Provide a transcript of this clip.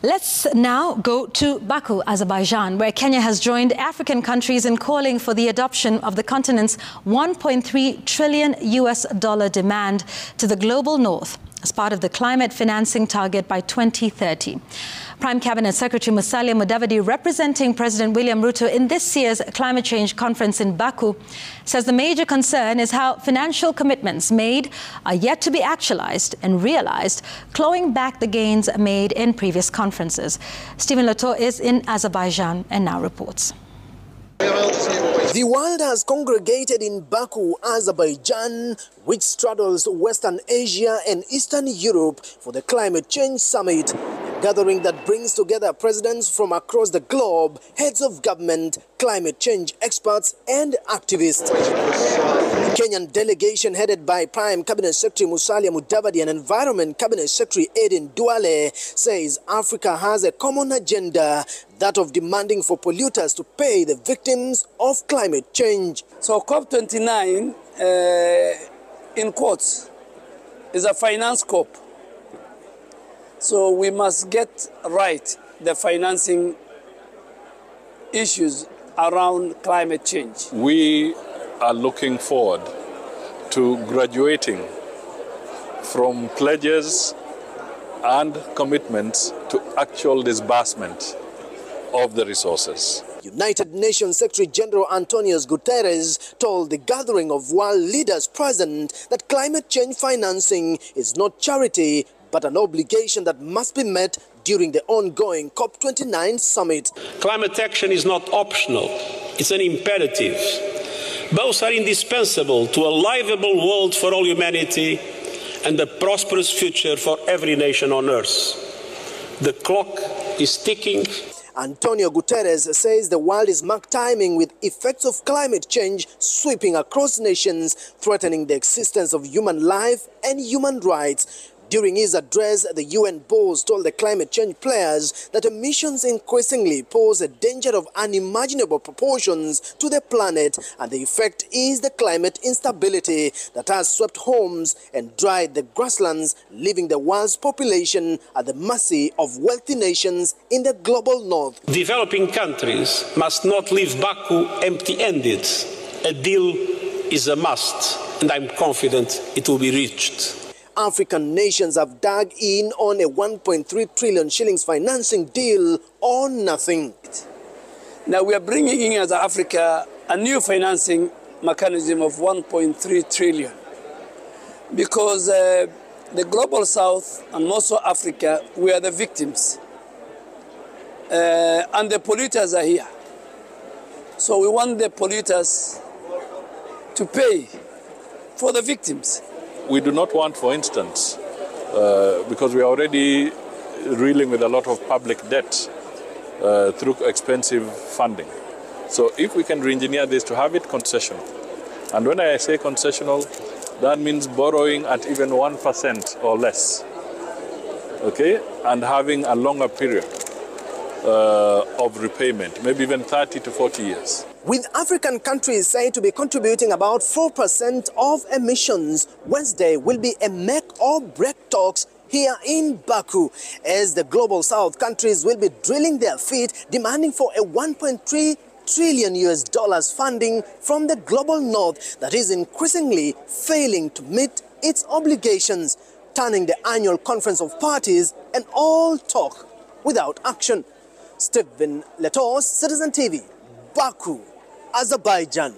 Let's now go to Baku, Azerbaijan, where Kenya has joined African countries in calling for the adoption of the continent's $1.3 trillion demand to the global north as part of the climate financing target by 2030. Prime Cabinet Secretary Musalia Mudavadi, representing President William Ruto in this year's climate change conference in Baku, says the major concern is how financial commitments made are yet to be actualized and realized, clawing back the gains made in previous conferences. Stephen Lato is in Azerbaijan and now reports. The world has congregated in Baku, Azerbaijan, which straddles Western Asia and Eastern Europe for the Climate Change Summit, a gathering that brings together presidents from across the globe, heads of government, climate change experts and activists. The Kenyan delegation headed by Prime Cabinet Secretary Musalia Mudavadi and Environment Cabinet Secretary Aden Duale says Africa has a common agenda, that of demanding for polluters to pay the victims of climate change. So COP29, in quotes, is a finance COP. So we must get right the financing issues around climate change. We are looking forward to graduating from pledges and commitments to actual disbursement of the resources. United Nations Secretary General Antonio Guterres told the gathering of world leaders present that climate change financing is not charity but an obligation that must be met during the ongoing COP29 summit. Climate action is not optional, it's an imperative. Both are indispensable to a livable world for all humanity and a prosperous future for every nation on earth. The clock is ticking. Antonio Guterres says the world is mark timing with effects of climate change sweeping across nations, threatening the existence of human life and human rights. During his address, the UN boss told the climate change players that emissions increasingly pose a danger of unimaginable proportions to the planet, and the effect is the climate instability that has swept homes and dried the grasslands, leaving the world's population at the mercy of wealthy nations in the global north. Developing countries must not leave Baku empty-handed. A deal is a must, and I'm confident it will be reached. African nations have dug in on a 1.3 trillion shillings financing deal or nothing. Now we are bringing in as Africa a new financing mechanism of 1.3 trillion because the global south and also Africa, we are the victims and the polluters are here. So we want the polluters to pay for the victims. We do not want, for instance, because we are already reeling with a lot of public debt through expensive funding. So if we can re-engineer this to have it concessional, and when I say concessional, that means borrowing at even 1% or less, okay, and having a longer period of repayment, maybe even 30 to 40 years. With African countries said to be contributing about 4% of emissions, Wednesday will be a make or break talks here in Baku, as the global south countries will be drilling their feet, demanding for a 1.3 trillion funding from the global north that is increasingly failing to meet its obligations, turning the annual conference of parties and all talk without action. Stephen Lato, Citizen TV, Baku, Azerbaijan.